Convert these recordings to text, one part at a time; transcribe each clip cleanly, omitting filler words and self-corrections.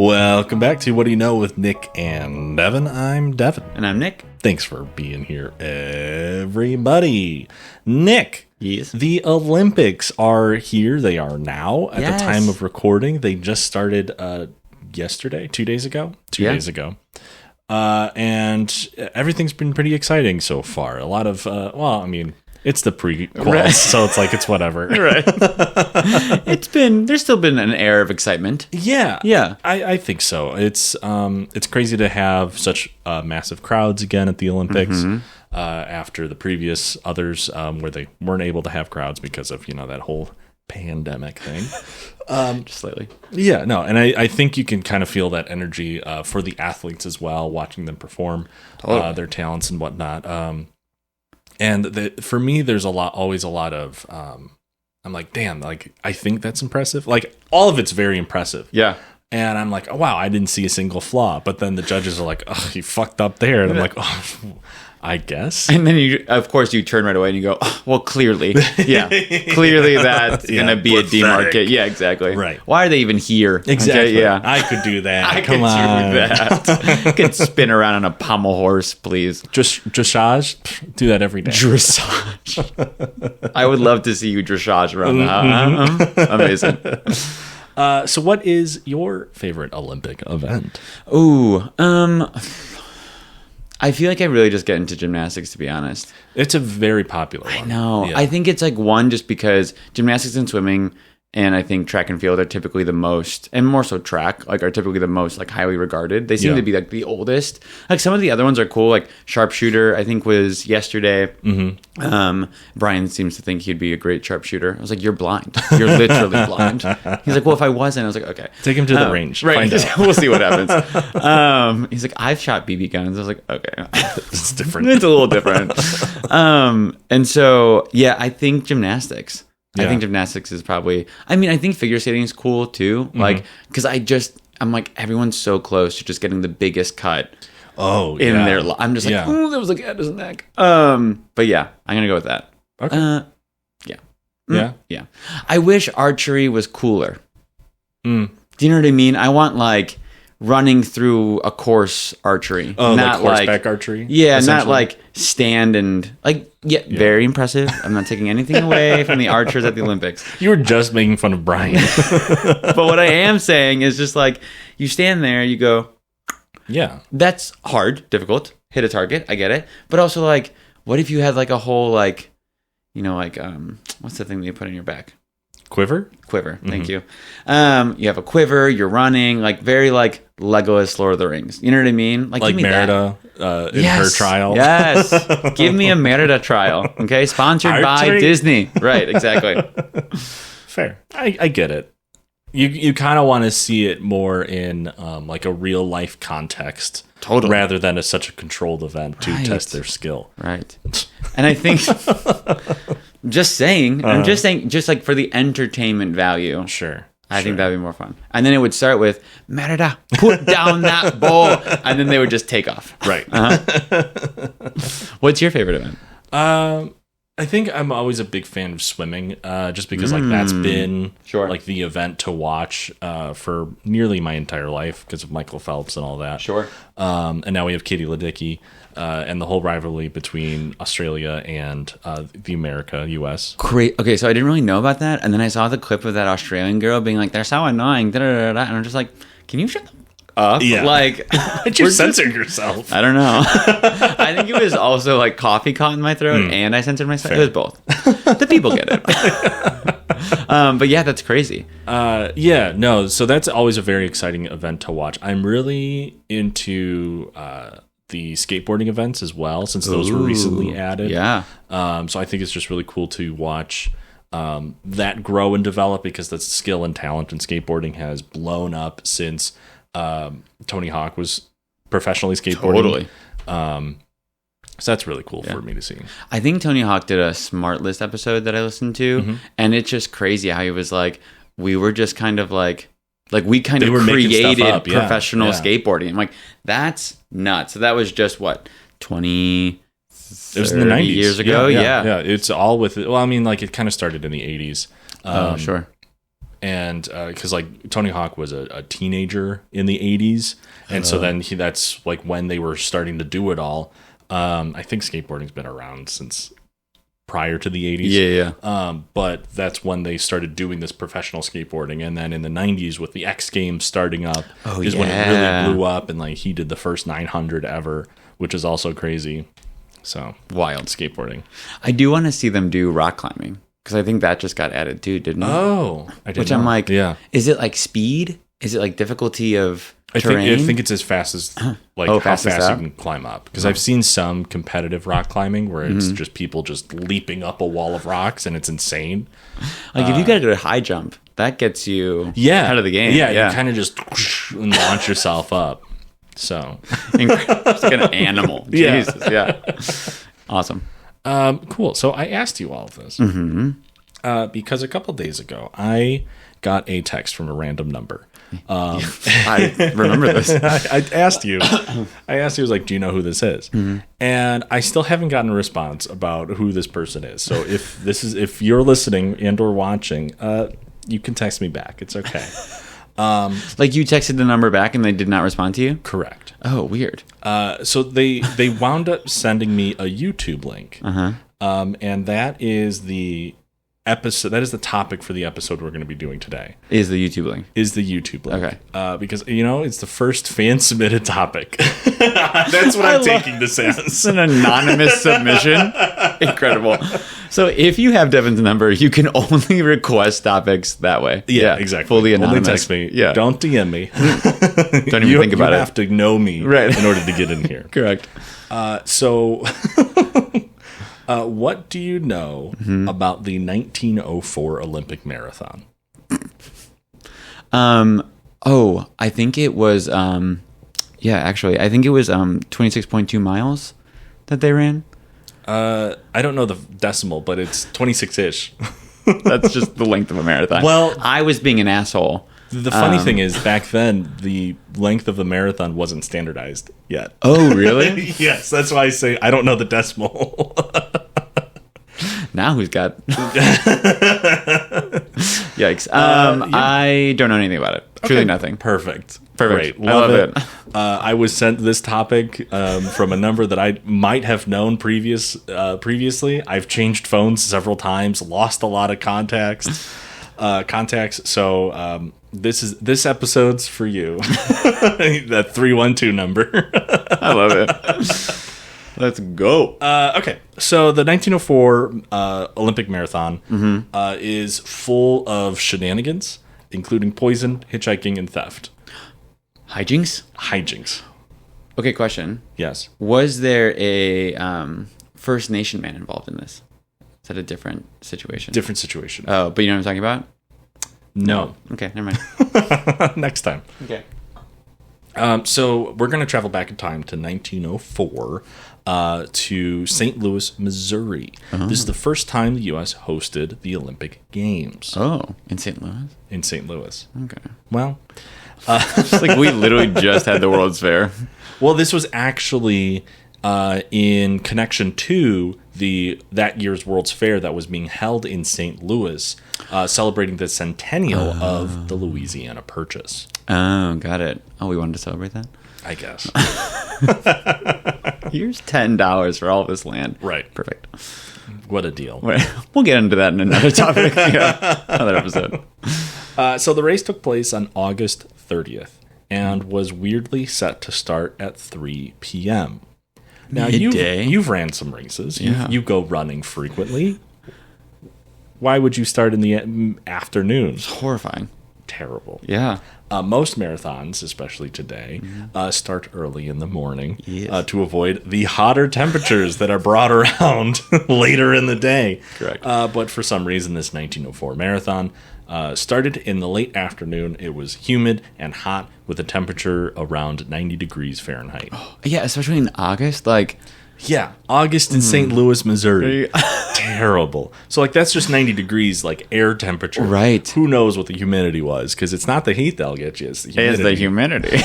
Welcome back to What Do You Know with Nick and Devin. I'm Devin. And I'm Nick. Thanks for being here, everybody. Nick. Yes. The Olympics are here. They are now at the time of recording. They just started yesterday, 2 days ago. 2 days ago. And everything's been pretty exciting so far. A lot of, it's the prequels, right. So it's whatever. Right. There's still been an air of excitement. Yeah. I think so. It's crazy to have such massive crowds again at the Olympics after the previous others where they weren't able to have crowds because of, that whole pandemic thing. Just slightly. Yeah, no, and I think you can kind of feel that energy for the athletes as well, watching them perform their talents and whatnot. And for me, there's always a lot of, I'm like, damn, like, I think that's impressive. Like, all of it's very impressive. Yeah. And I'm like, oh, wow, I didn't see a single flaw. But then the judges are like, oh, you fucked up there. And I'm like, oh, I guess. And then, you turn right away and you go, oh, well, clearly. Yeah. Clearly that's going to be pathetic. A demarcate. Yeah, exactly. Right. Why are they even here? Exactly. Okay, yeah. I could do that. I could do that. I could spin around on a pommel horse, please. Dressage? Do that every day. Dressage. I would love to see you dressage around the Amazing. So what is your favorite Olympic event? Ooh, I feel like I really just get into gymnastics, to be honest. It's a very popular one. I know. Yeah. I think it's like one just because gymnastics and swimming and I think track and field are typically the most, and more so track, like are typically the most like highly regarded. They seem to be like the oldest. Like some of the other ones are cool. Like sharpshooter, I think was yesterday. Mm-hmm. Brian seems to think he'd be a great sharpshooter. I was like, you're blind. You're literally blind. He's like, well, if I wasn't, I was like, okay. Take him to the range. Right. We'll see what happens. He's like, I've shot BB guns. I was like, okay. It's different. It's a little different. And so, yeah, I think gymnastics. Yeah. I think gymnastics is probably, I think figure skating is cool too. Like, because I'm like, everyone's so close to just getting the biggest cut in their life. I'm just like, oh, that was like at his neck. But yeah, I'm going to go with that. Okay. Yeah. I wish archery was cooler. Mm. Do you know what I mean? I want like running through a course archery. Oh, not like horseback archery? Yeah, not like stand and like, very impressive. I'm not taking anything away from the archers at the Olympics. You were just making fun of Brian. But what I am saying is just like, you stand there, you go, yeah. That's hard, difficult, hit a target, I get it. But also like, what if you had like a whole like, what's the thing that you put in your back? Quiver, thank you. You have a quiver, you're running, like very like Legolas Lord of the Rings. You know what I mean? Like Merida in her trial. Yes. Give me a Merida trial. Okay. Sponsored by Disney. Right, exactly. Fair. I get it. You kind of want to see it more in like a real life context. Totally. Rather than such a controlled event to test their skill. Right. And I think I'm just saying, just like for the entertainment value. Sure. I think that'd be more fun. And then it would start with, Merida, put down that ball. And then they would just take off. Right. What's your favorite event? I think I'm always a big fan of swimming, just because like that's been like the event to watch for nearly my entire life because of Michael Phelps and all that. Sure. And now we have Katie Ledecky and the whole rivalry between Australia and the U.S. Great. Okay, so I didn't really know about that, and then I saw the clip of that Australian girl being like, "They're so annoying," and I'm just like, "Can you shut the up?" Yeah. Like, you're censoring yourself. I don't know. I think it was also like coffee caught in my throat, and I censored myself. Fair. It was both. The people get it. But yeah, that's crazy. So that's always a very exciting event to watch. I'm really into the skateboarding events as well, since those were recently added. Yeah. So I think it's just really cool to watch that grow and develop, because the skill and talent in skateboarding has blown up since Tony Hawk was professionally skateboarding. Totally. So that's really cool for me to see. I think Tony Hawk did a Smart List episode that I listened to, and it's just crazy how he was like, we were just kind of like we kind of created professional skateboarding. I'm like, that's nuts. So that was just what, 20, it was in the 90s years ago. Yeah. It's all with it. Well, I mean, like it kind of started in the 80s. Sure. And because like Tony Hawk was a teenager in the 80s, and so then that's like when they were starting to do it all. I think skateboarding's been around since prior to the 80s. Yeah. But that's when they started doing this professional skateboarding. And then in the 90s with the X Games starting up is when it really blew up. And like he did the first 900 ever, which is also crazy. So wild skateboarding. I do want to see them do rock climbing because I think that just got added too, didn't it? Oh, I didn't know. I'm like, is it like speed? Is it like difficulty of terrain? I think it's as fast as like how fast you can climb up. Because I've seen some competitive rock climbing where it's just people just leaping up a wall of rocks and it's insane. Like if you got to go to high jump, that gets you out of the game. Yeah, you kind of just launch yourself up. So it's like an animal. Jesus, yeah. Awesome. Cool. So I asked you all of this because a couple days ago I got a text from a random number. I remember this. I asked you. I was like, "Do you know who this is?" And I still haven't gotten a response about who this person is. So if you're listening and or watching, you can text me back. It's okay. Like you texted the number back and they did not respond to you? Correct. Oh, weird. So they wound up sending me a YouTube link. And that is the episode. That is the topic for the episode we're going to be doing today. Is the YouTube link? Okay. Because it's the first fan submitted topic. That's what I'm taking this as. It's an anonymous submission. Incredible. So if you have Devin's number, you can only request topics that way. Yeah, exactly. Fully anonymous. Only text me. Yeah. Don't DM me. Don't even think about it. You have to know me in order to get in here. Correct. So what do you know about the 1904 Olympic Marathon? I think it was, actually, I think it was 26.2 miles that they ran. I don't know the decimal, but it's 26-ish. That's just the length of a marathon. Well, I was being an asshole. The funny thing is, back then, the length of the marathon wasn't standardized yet. Oh, really? Yes, that's why I say I don't know the decimal. Now who's got... Yikes. I don't know anything about it. Truly nothing. Perfect. Great. Love it. I was sent this topic from a number that I might have known previously. I've changed phones several times, lost a lot of contacts. So this episode's for you. That 312 number. I love it. Let's go. Okay, so the 1904 Olympic Marathon is full of shenanigans, including poison, hitchhiking, and theft. Hijinks. Okay, question. Yes. Was there a First Nation man involved in this? Is that a different situation? Different situation. Oh, but you know what I'm talking about? No. Okay, never mind. Next time. Okay. So we're going to travel back in time to 1904 to St. Louis, Missouri. This is the first time the U.S. hosted the Olympic Games. Oh, in St. Louis? In St. Louis. Okay. Well... It's like we literally just had the World's Fair. Well, this was actually in connection to that year's World's Fair that was being held in St. Louis, celebrating the centennial of the Louisiana Purchase. Oh, got it. Oh, we wanted to celebrate that? I guess. Here's $10 for all this land. Right. Perfect. What a deal. We'll get into that in another topic. Another episode. So the race took place on August 30th and was weirdly set to start at 3 p.m. Now, you've ran some races. You go running frequently. Why would you start in the afternoon? It's horrifying. Terrible. Yeah. Most marathons, especially today, start early in the morning to avoid the hotter temperatures that are brought around later in the day. Correct. But for some reason, this 1904 marathon started in the late afternoon. It was humid and hot with a temperature around 90 degrees Fahrenheit. Yeah, especially in August. August in St. Louis, Missouri. Terrible. So, that's just 90 degrees, air temperature. Right. Who knows what the humidity was? Because it's not the heat that'll get you. It's the humidity.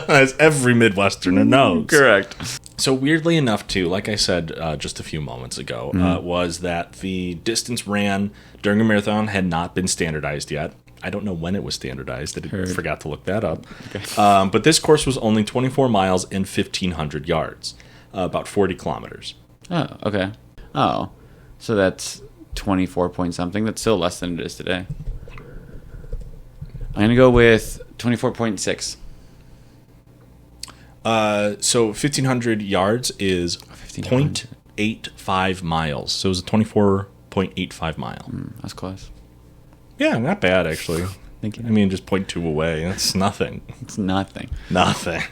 As every Midwesterner knows. Correct. So, weirdly enough, too, like I said just a few moments ago, was that the distance ran during a marathon had not been standardized yet. I don't know when it was standardized. I forgot to look that up. Okay. But this course was only 24 miles and 1,500 yards, about 40 kilometers. Oh, okay. Oh, so that's 24 point something. That's still less than it is today. I'm going to go with 24.6. So 1,500 yards is 0.85 miles. So it was a 24.85 mile. That's close. Yeah, not bad, actually. Thank you. I mean, just 0.2 away. That's nothing. It's nothing. Nothing.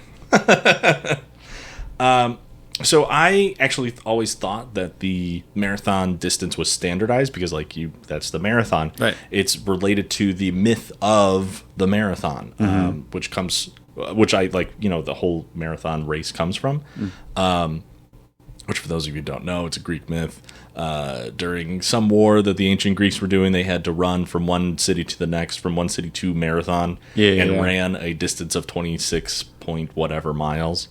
So I actually always thought that the marathon distance was standardized because, like, that's the marathon. Right. It's related to the myth of the marathon, which I like. The whole marathon race comes from. Which, for those of you who don't know, it's a Greek myth. During some war that the ancient Greeks were doing, they had to run from one city to the next, from one city to marathon, ran a distance of 26 point whatever miles.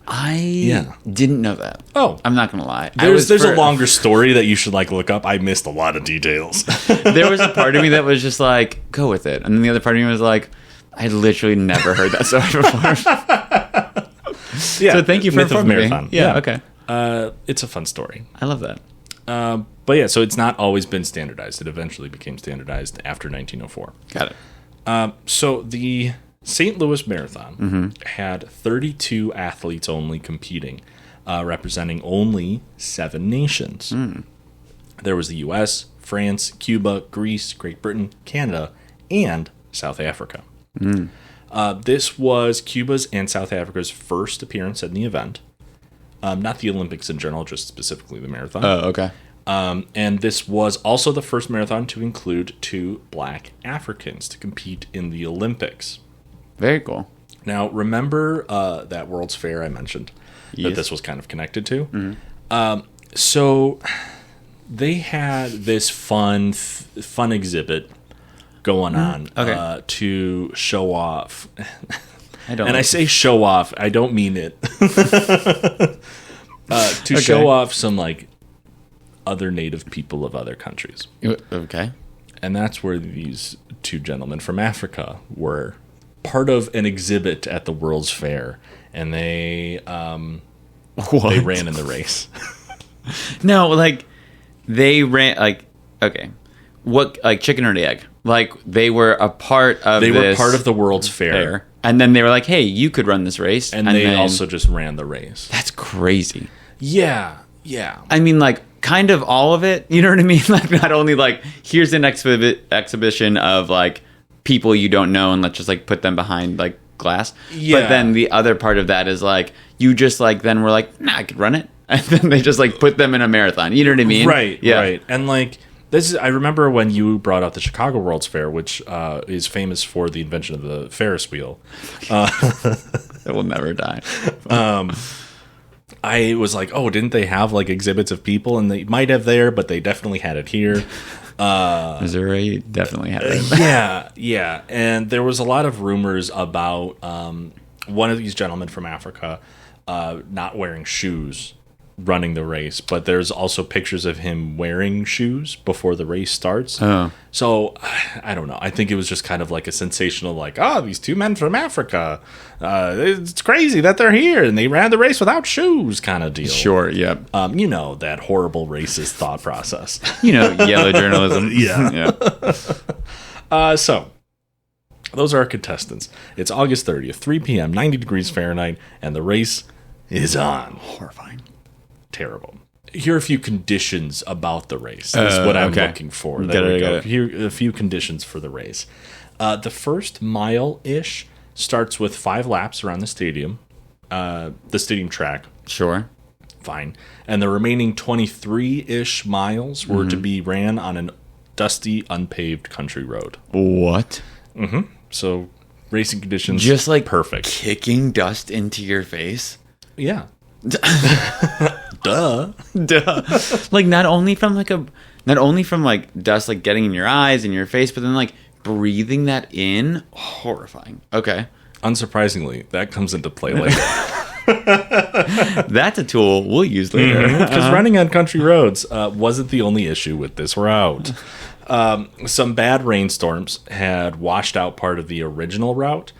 I didn't know that. Oh. I'm not going to lie. There's a longer story that you should look up. I missed a lot of details. There was a part of me that was just like, go with it. And then the other part of me was like, I literally never heard that story before. So thank you for informing me. Yeah, okay. It's a fun story. I love that. But yeah, so it's not always been standardized. It eventually became standardized after 1904. Got it. So the St. Louis Marathon had 32 athletes only competing, representing only 7 nations. There was the U.S., France, Cuba, Greece, Great Britain, Canada, and South Africa. This was Cuba's and South Africa's first appearance in the event. Not the Olympics in general, just specifically the marathon. Oh, okay. And this was also the first marathon to include 2 black Africans to compete in the Olympics. Very cool. Now, remember that World's Fair I mentioned that this was kind of connected to? So they had this fun exhibit going on to show off. I say show off, I don't mean it. Show off some other native people of other countries. Okay. And that's where these 2 gentlemen from Africa were part of an exhibit at the World's Fair, and they ran in the race. No, they ran what, chicken or the egg? They were a part of were part of the World's Fair. And then they were like, hey, you could run this race. And they also just ran the race. That's crazy. Yeah. I mean, kind of all of it. You know what I mean? Not only here's an exhibition of people you don't know, and let's just put them behind glass. Yeah. But then the other part of that is you just then were nah, I could run it, and then they just put them in a marathon. You know what I mean? Right. Yeah. Right. And this is, I remember when you brought up the Chicago World's Fair, which is famous for the invention of the Ferris wheel. It will never die. I was oh, didn't they have exhibits of people? And they might have there, but they definitely had it here. Missouri definitely had it. Yeah. And there was a lot of rumors about one of these gentlemen from Africa not wearing shoes running the race, but there's also pictures of him wearing shoes before the race starts. Oh. So I don't know. I think it was just kind of a sensational these 2 men from Africa. It's crazy that they're here and they ran the race without shoes kind of deal. Sure, yep. That horrible racist thought process. Yellow journalism. Yeah. So those are our contestants. It's August 30th, 3 p.m., 90 degrees Fahrenheit, and the race is on. Horrifying. Terrible. Here are a few conditions about the race. Is what I'm looking for. There we go. Here are a few conditions for the race. The first mile-ish starts with 5 laps around the stadium track. Sure. Fine. And the remaining 23-ish miles were to be ran on a dusty, unpaved country road. What? Mm-hmm. So, racing conditions just perfect. Kicking dust into your face? Yeah. Duh. Not only from dust getting in your eyes and your face, but then breathing that in. Horrifying. Okay. Unsurprisingly, that comes into play later. That's a tool we'll use later. Because running on country roads wasn't the only issue with this route. Some bad rainstorms had washed out part of the original route,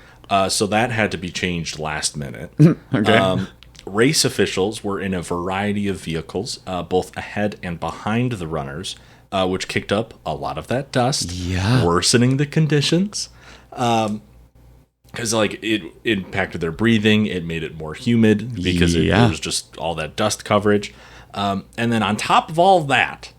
so that had to be changed last minute. Okay. Race officials were in a variety of vehicles, both ahead and behind the runners, which kicked up a lot of that dust, worsening the conditions. Because it impacted their breathing, it made it more humid because there was just all that dust coverage. And then on top of all of that,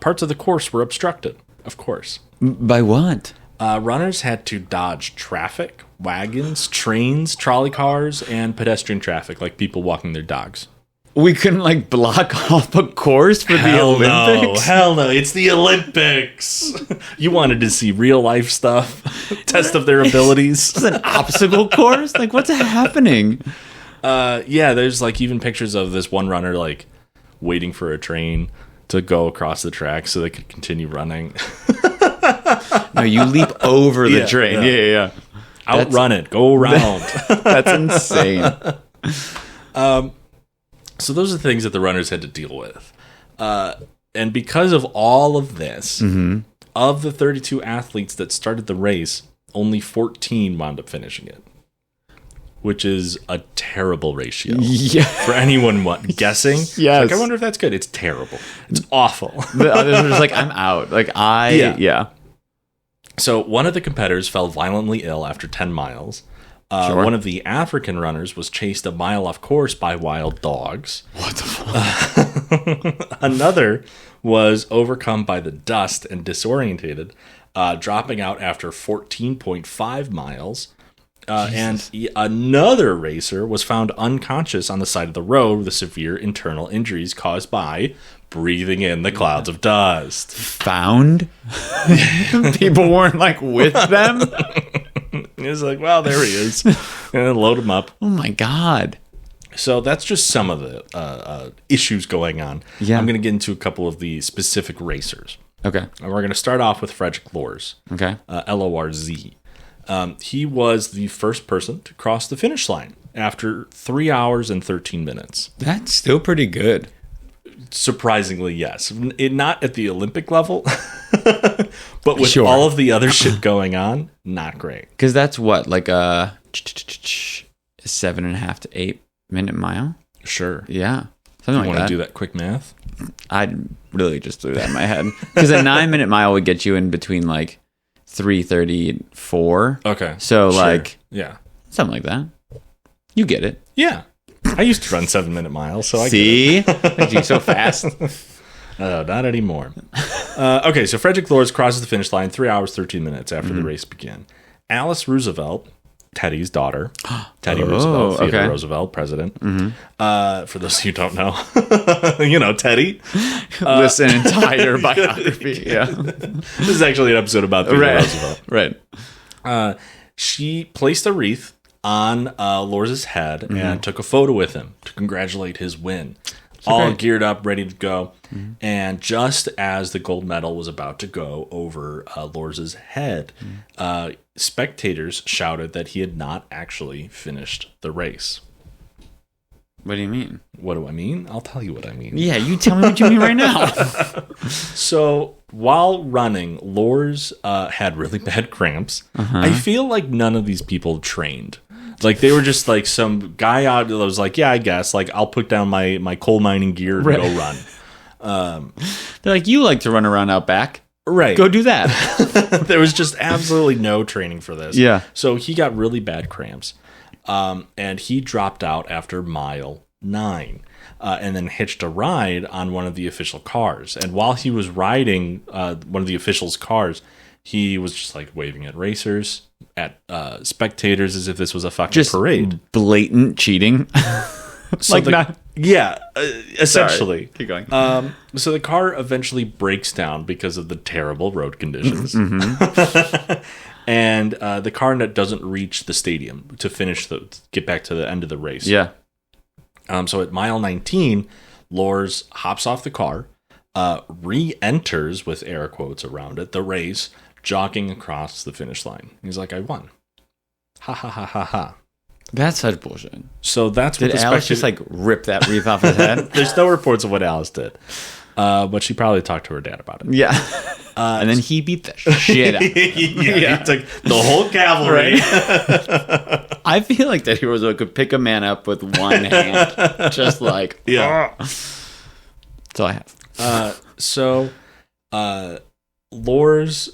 parts of the course were obstructed, of course. By what? Runners had to dodge traffic, wagons, trains, trolley cars, and pedestrian traffic, like people walking their dogs. We couldn't block off a course for the Olympics? Hell no. It's the Olympics. You wanted to see real life stuff, test of their abilities. It's an obstacle course? What's happening? There's even pictures of this one runner waiting for a train to go across the track so they could continue running. No, you leap over the train. Yeah. Outrun it. Go around. That's insane. So those are the things that the runners had to deal with. And because of all of this, of the 32 athletes that started the race, only 14 wound up finishing it, which is a terrible ratio for anyone guessing. Yes. I wonder if that's good. It's terrible. It's awful. The others are just I'm out. So one of the competitors fell violently ill after 10 miles. One of the African runners was chased a mile off course by wild dogs. What the fuck? Another was overcome by the dust and disorientated, dropping out after 14.5 miles. And another racer was found unconscious on the side of the road with severe internal injuries caused by breathing in the clouds of dust. Found? People weren't with them? It's well, there he is. And load him up. Oh my God. So that's just some of the issues going on. Yeah. I'm going to get into a couple of the specific racers. Okay. And we're going to start off with Frederick Lorz. Okay. Lorz. He was the first person to cross the finish line after 3 hours and 13 minutes. That's still pretty good. Surprisingly, yes. Not at the Olympic level, but with all of the other shit going on, not great. Because that's what, a 7.5 to 8 minute mile? Sure. Yeah. Something like that. You want to do that quick math? I really just threw that in my head. Because a 9 minute mile would get you in between 3:30 and 4. Okay. So sure. something like that. You get it. Yeah. I used to run 7-minute miles, so I see. You so fast. Not anymore. Okay, so Frederick Lorz crosses the finish line 3 hours 13 minutes after the race began. Alice Roosevelt, Teddy's daughter, Teddy Roosevelt, Theodore Roosevelt, president. For those of you who don't know, Teddy. Listen, entire biography. Yeah, this is actually an episode about Theodore Roosevelt. Right. She placed a wreath on Lorz's head and took a photo with him to congratulate his win. All geared up, ready to go. And just as the gold medal was about to go over Lorz's head, spectators shouted that he had not actually finished the race. What do you mean? What do I mean? I'll tell you what I mean. Yeah, you tell me what you mean right now. So while running, Lorz had really bad cramps. I feel like none of these people trained. They were just some guy out that was I guess, I'll put down my coal mining gear and go run. They're you like to run around out back. Right. Go do that. There was just absolutely no training for this. Yeah. So he got really bad cramps. And he dropped out after mile 9. And then hitched a ride on one of the official cars. And while he was riding one of the officials' cars, he was just waving at racers, at spectators as if this was a fucking parade. Blatant cheating. Essentially. Sorry. Keep going. So the car eventually breaks down because of the terrible road conditions. And the car doesn't reach the stadium to get back to the end of the race. Yeah. So at mile 19, Lorz hops off the car, re-enters, with air quotes around it, the race, jogging across the finish line. He's I won. Ha ha ha ha ha. That's such bullshit. So that's did what the Alice just like rip that wreath off his head? There's no reports of what Alice did, but she probably talked to her dad about it. Yeah, and then he beat the shit out of him. He took the whole cavalry. I feel like that hero could pick a man up with one hand, just like That's all I have. So, Lors,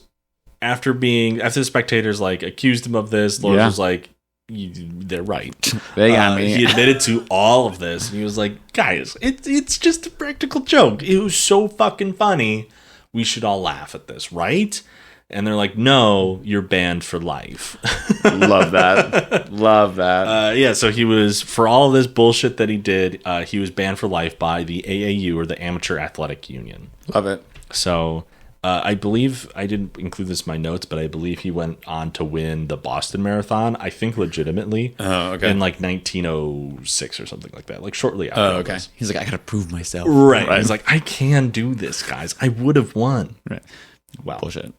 after the spectators like accused him of this, Lors was like, they're right. They got me. He admitted to all of this, and he was like, guys, it's just a practical joke. It was so fucking funny. We should all laugh at this, right? And they're like, no, you're banned for life. Love that. Love that. Yeah, so he was, for all of this bullshit that he did, he was banned for life by the AAU, or the Amateur Athletic Union. Love it. So I believe, I didn't include this in my notes, but I believe he went on to win the Boston Marathon, I think legitimately, in like 1906 or something like that, like shortly after. Oh, okay. He's like, I gotta prove myself. Right. He's like, I can do this, guys. I would have won. Right. Wow. Bullshit.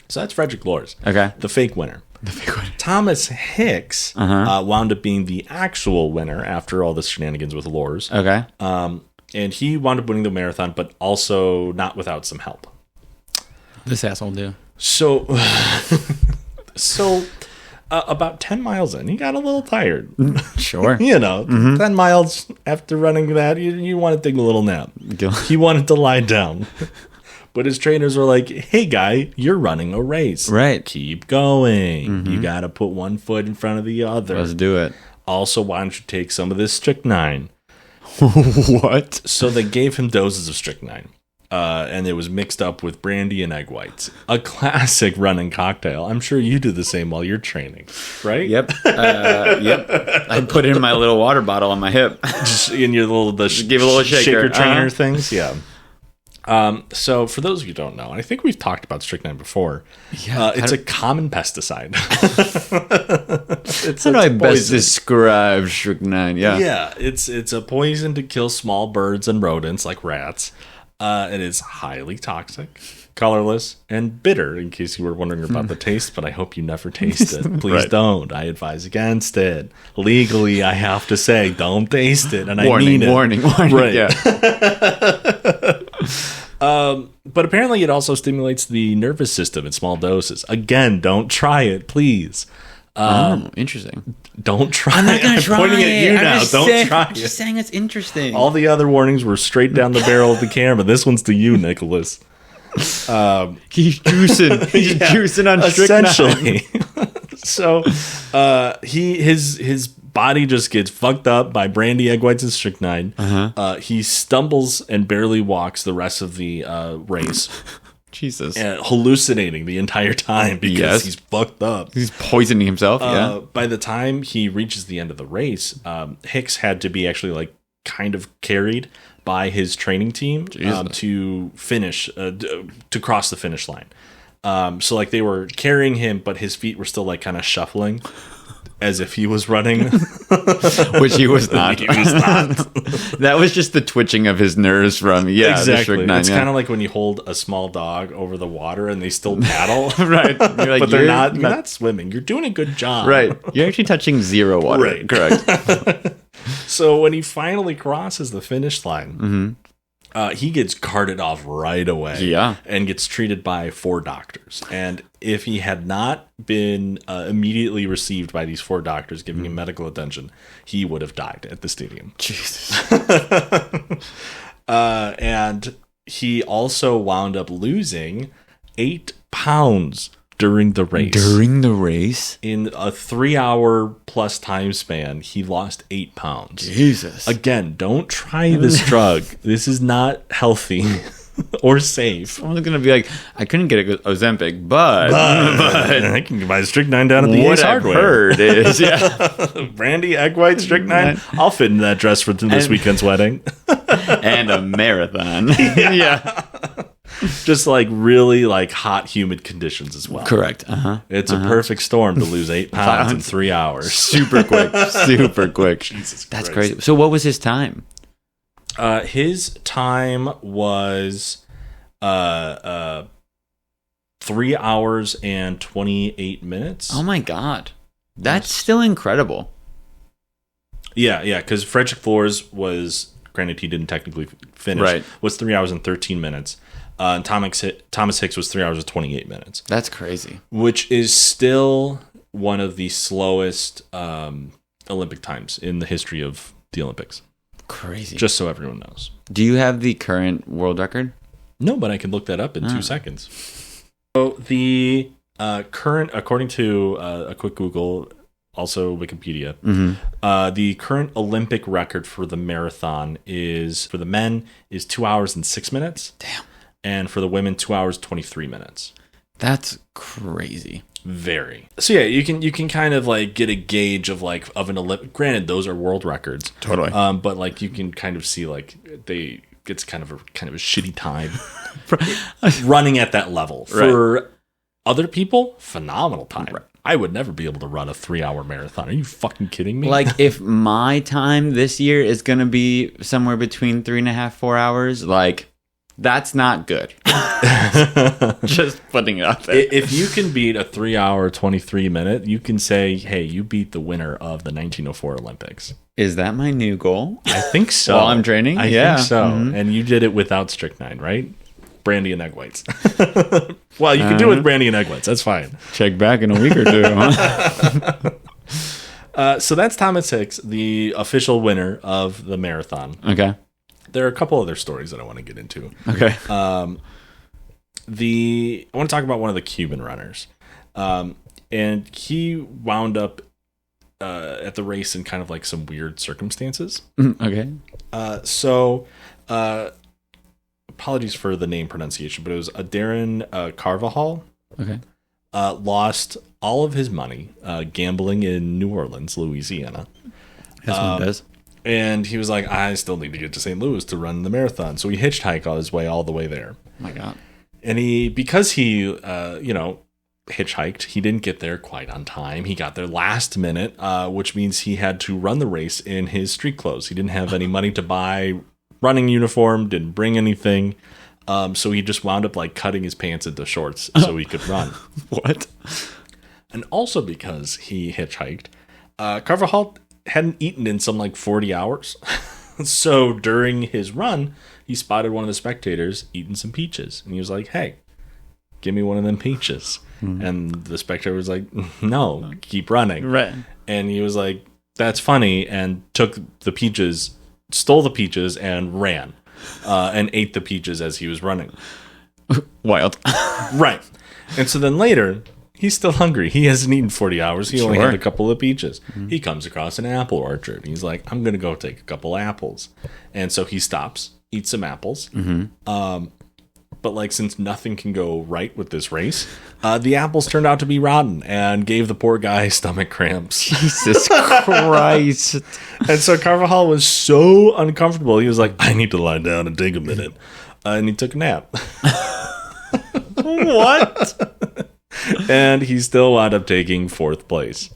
So that's Frederick Lors. Okay. The fake winner. Thomas Hicks wound up being the actual winner after all this shenanigans with Lors. Okay. And he wound up winning the marathon, but also not without some help. This asshole do. So, about 10 miles in, he got a little tired. Sure. 10 miles after running that, you want to take a little nap. He wanted to lie down. But his trainers were like, hey, guy, you're running a race. Right. Keep going. You got to put one foot in front of the other. Let's do it. Also, why don't you take some of this strychnine? What? So they gave him doses of strychnine. And it was mixed up with brandy and egg whites. A classic running cocktail. I'm sure you do the same while you're training, right? Yep. Yep. I put it in my little water bottle on my hip. Just in your little, give a little shaker trainer things. Yeah. So for those of you who don't know, and I think we've talked about strychnine before, it's a common pesticide. How do I best describe strychnine? Yeah, it's a poison to kill small birds and rodents like rats. It is highly toxic, colorless, and bitter, in case you were wondering about the taste, but I hope you never taste it. Please don't. I advise against it. Legally, I have to say, don't taste it, and I mean it. Warning. Right. Yeah. But apparently it also stimulates the nervous system in small doses. Again, don't try it, please. Interesting. Don't try it. I'm not going to try it. Pointing at you now. Don't try it. I'm just saying it's interesting. All the other warnings were straight down the barrel of the camera. This one's to you, Nicholas. He's juicing. He's juicing on strychnine. Essentially. So his body just gets fucked up by brandy, egg whites, and strychnine. He stumbles and barely walks the rest of the race. Jesus. Hallucinating the entire time because he's fucked up. He's poisoning himself. By the time he reaches the end of the race, Hicks had to be actually like kind of carried by his training team to finish, to cross the finish line. So like they were carrying him, but his feet were still like kind of shuffling as if he was running. Which he was not. He was not. That was just the twitching of his nerves from, exactly. It's kind of like when you hold a small dog over the water and they still paddle. Right. You're like, but you're not swimming. You're doing a good job. Right. You're actually touching zero water. Right. Correct. So when he finally crosses the finish line, he gets carted off right away and gets treated by 4 doctors. And if he had not been immediately received by these 4 doctors giving him medical attention, he would have died at the stadium. Jesus. And he also wound up losing 8 pounds during the race. During the race? In a 3-hour plus time span, he lost 8 pounds. Jesus. Again, don't try this drug. This is not healthy or safe. I'm going to be like, I couldn't get a Ozempic, but I can buy strychnine down at the Ace Hardware. What I've heard is, brandy, egg white, strychnine. I'll fit in that dress for this weekend's wedding. And a marathon. Yeah. Just like really like hot, humid conditions as well. Correct. It's a perfect storm to lose 8 pounds in 3 hours. Super quick. Super quick. Jesus Christ. That's crazy. So what was his time? His time was 3 hours and 28 minutes. Oh my God. That's still incredible. Yeah, because Frederick Floors was, granted he didn't technically finish, right, was 3 hours and 13 minutes. And Thomas Hicks was 3 hours and 28 minutes. That's crazy. Which is still one of the slowest Olympic times in the history of the Olympics. Crazy. Just so everyone knows. Do you have the current world record? No, but I can look that up in 2 seconds. So the current, according to a quick Google, also Wikipedia, the current Olympic record for the marathon is, for the men, is 2 hours and 6 minutes. Damn. And for the women, 2 hours 23 minutes. That's crazy. Very. So yeah, you can kind of like get a gauge of like of an Olympic. Granted, those are world records. Totally. But like you can kind of see like it's kind of a shitty time running at that level. For other people, phenomenal time. Right. I would never be able to run a 3-hour marathon. Are you fucking kidding me? Like, if my time this year is going to be somewhere between 3.5, 4 hours, like, that's not good. Just putting it out there. If you can beat a 3-hour, 23-minute, you can say, hey, you beat the winner of the 1904 Olympics. Is that my new goal? I think so. While I'm training? I think so. And you did it without strychnine, right? Brandy and egg whites. Well, you can do it with brandy and egg whites. That's fine. Check back in a week or two. So that's Thomas Hicks, the official winner of the marathon. Okay. There are a couple other stories that I want to get into. Okay. I want to talk about one of the Cuban runners. And he wound up at the race in kind of like some weird circumstances. Okay. Apologies for the name pronunciation, but it was Darren Carvajal. Okay. Lost all of his money gambling in New Orleans, Louisiana. That's what it does. And he was like, I still need to get to St. Louis to run the marathon. So he hitchhiked on his way all the way there. Oh my God. And because he hitchhiked, he didn't get there quite on time. He got there last minute, which means he had to run the race in his street clothes. He didn't have any money to buy running uniform, didn't bring anything. So he just wound up like cutting his pants into shorts so he could run. What? And also because he hitchhiked, Carvajal hadn't eaten in some like 40 hours. So during his run, he spotted one of the spectators eating some peaches. And he was like, hey, give me one of them peaches. And the spectator was like, no, keep running. Right. And he was like, that's funny. And took the peaches, stole the peaches and ran. And ate the peaches as he was running. Wild. Right. And so then later, he's still hungry. He hasn't eaten 40 hours. He only had a couple of peaches. He comes across an apple orchard. He's like, I'm going to go take a couple apples. And so he stops, eats some apples. But like, since nothing can go right with this race, the apples turned out to be rotten and gave the poor guy stomach cramps. Jesus Christ. And so Carvajal was so uncomfortable. He was like, I need to lie down and take a minute. And he took a nap. What? And he still wound up taking 4th place.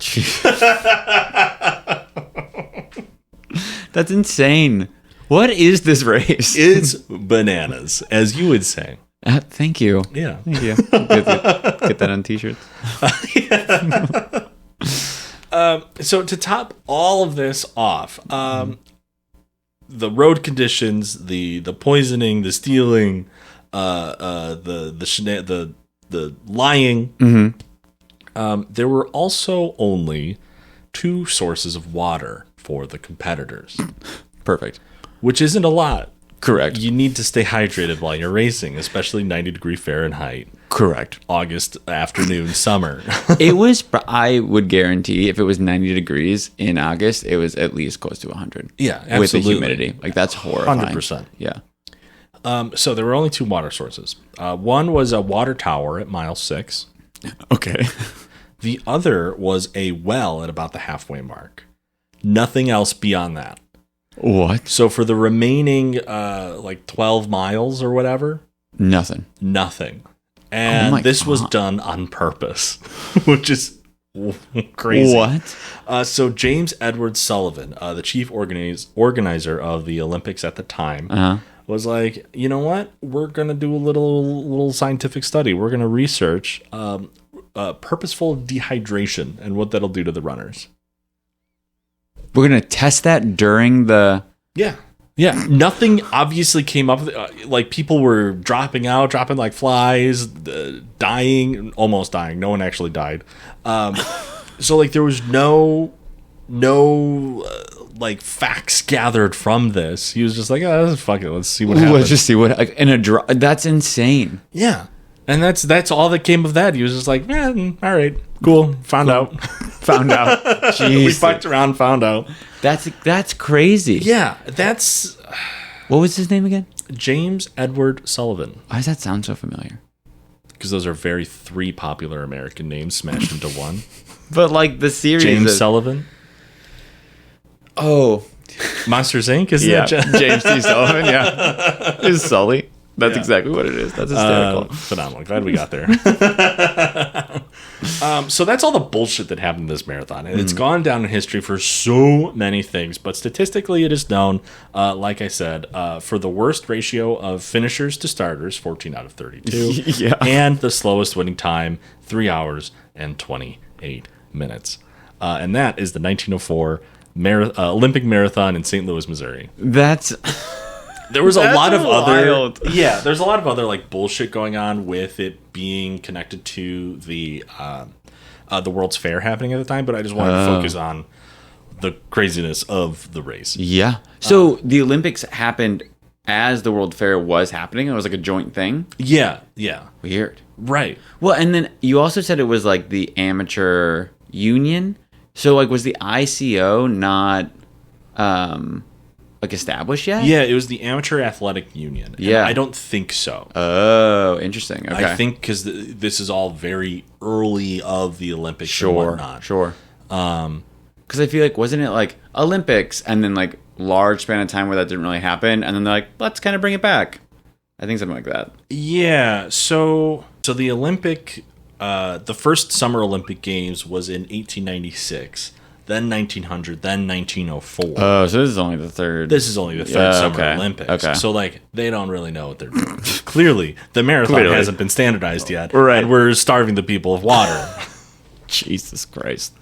That's insane. What is this race? It's bananas, as you would say. Thank you. Yeah. Thank you. Get that on t-shirts. So to top all of this off, the road conditions, the poisoning, the stealing, the lying. There were also only 2 sources of water for the competitors. Perfect. Which isn't a lot. Correct. You need to stay hydrated while you're racing, especially 90-degree Fahrenheit. Correct. August afternoon, summer. It was, I would guarantee, if it was 90 degrees in August, it was at least close to 100. Yeah, absolutely. With the humidity. Like, that's horrifying. 100%. Yeah. So there were only 2 water sources. One was a water tower at mile 6. Okay. The other was a well at about the halfway mark. Nothing else beyond that. What? So for the remaining 12 miles or whatever, nothing. And this was done on purpose, which is crazy. What? So James Edward Sullivan, the chief organizer of the Olympics at the time, was like, you know what? We're going to do a little scientific study. We're going to research purposeful dehydration and what that'll do to the runners. We're going to test that during the... Yeah. Nothing obviously came up. Like, people were dropping like flies, dying, almost dying. No one actually died. So, like, there was no like facts gathered from this. He was just like, oh, fuck it, let's see what happens. Let's just see what that's insane. Yeah, and that's all that came of that. He was just like, all right, cool, found out. Jeez. We fucked around, found out. That's crazy. Yeah, that's... What was his name again? James Edward Sullivan. Why does that sound so familiar? Because those are three popular American names smashed into one. But like the series, James Sullivan. Oh, Monsters Inc. Isn't it? James T. Sullivan. Yeah, is Sully. That's exactly what it is. That's hysterical. Phenomenal. Glad we got there. So that's all the bullshit that happened in this marathon. And it's gone down in history for so many things. But statistically, it is known, like I said, for the worst ratio of finishers to starters, 14 out of 32. And the slowest winning time, 3 hours and 28 minutes. And that is the 1904 Olympic Marathon in St. Louis, Missouri. There was a lot of there's a lot of other like bullshit going on with it being connected to the World's Fair happening at the time, but I just wanted to focus on the craziness of the race. Yeah. So the Olympics happened as the World Fair was happening. It was like a joint thing. Yeah. Weird. Right. Well, and then you also said it was like the amateur union. So like, was the ICO not like established yet? Yeah, it was the Amateur Athletic Union. Yeah. I don't think so. Oh, interesting. Okay. I think because this is all very early of the Olympics and whatnot. Sure. Because I feel like, wasn't it like Olympics and then like large span of time where that didn't really happen, and then they're like, let's kind of bring it back. I think something like that. Yeah. So the Olympic, the first Summer Olympic Games was in 1896. Then 1900, then 1904. Oh, so this is only the third. This is only the third Summer Olympics. Okay. So, like, they don't really know what they're doing. Clearly, the marathon hasn't been standardized yet. Right. And we're starving the people of water. Jesus Christ.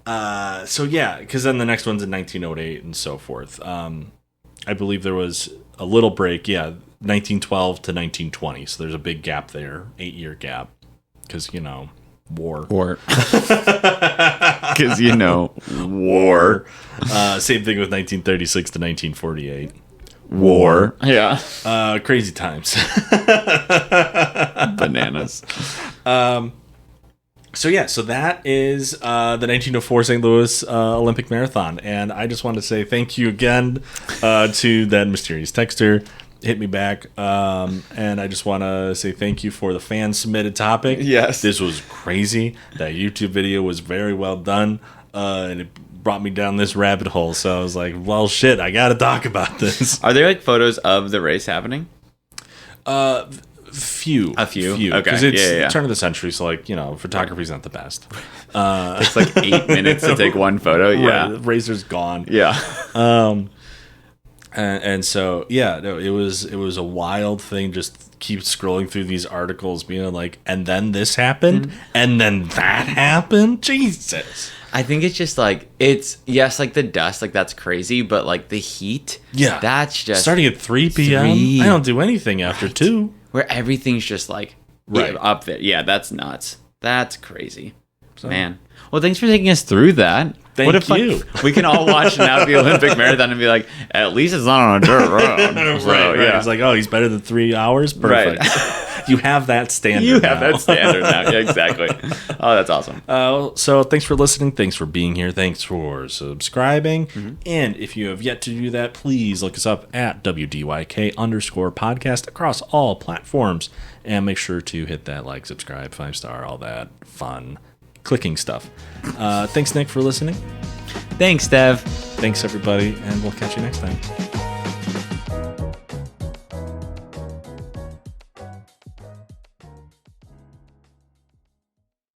So, yeah, because then the next one's in 1908 and so forth. I believe there was a little break, 1912 to 1920. So there's a big gap there, 8-year gap. Because, war. Because, war. Same thing with 1936 to 1948. War. Yeah. Crazy times. Bananas. So that is the 1904 St. Louis Olympic Marathon. And I just want to say thank you again to that mysterious texter. Hit me back. And I just want to say thank you for the fan-submitted topic. Yes. This was crazy. That YouTube video was very well done. And it brought me down this rabbit hole. So I was like, well, shit, I got to talk about this. Are there, like, photos of the race happening? Few. Okay. Because it's turn of the century, so, like, photography's not the best. It's like 8 minutes to take one photo. Yeah. Right, the razor's gone. Yeah. And so, it was a wild thing. Just keep scrolling through these articles, being like, and then this happened, and then that happened. Jesus. I think it's just like, like the dust, like that's crazy, but like the heat, that's just starting at 3 p.m. I don't do anything after 2, where everything's just like up there. Yeah, that's nuts. That's crazy, man. Well, thanks for taking us through that. Thank you. We can all watch now the Olympic Marathon and be like, at least it's not on a dirt road. Right. It's like, oh, he's better than 3 hours? Perfect. Right. You have that standard now. Yeah, exactly. Oh, that's awesome. So thanks for listening. Thanks for being here. Thanks for subscribing. Mm-hmm. And if you have yet to do that, please look us up at WDYK_podcast across all platforms. And make sure to hit that like, subscribe, 5-star, all that fun clicking stuff. Thanks, Nick, for listening. Thanks, Dev. Thanks, everybody, and we'll catch you next time.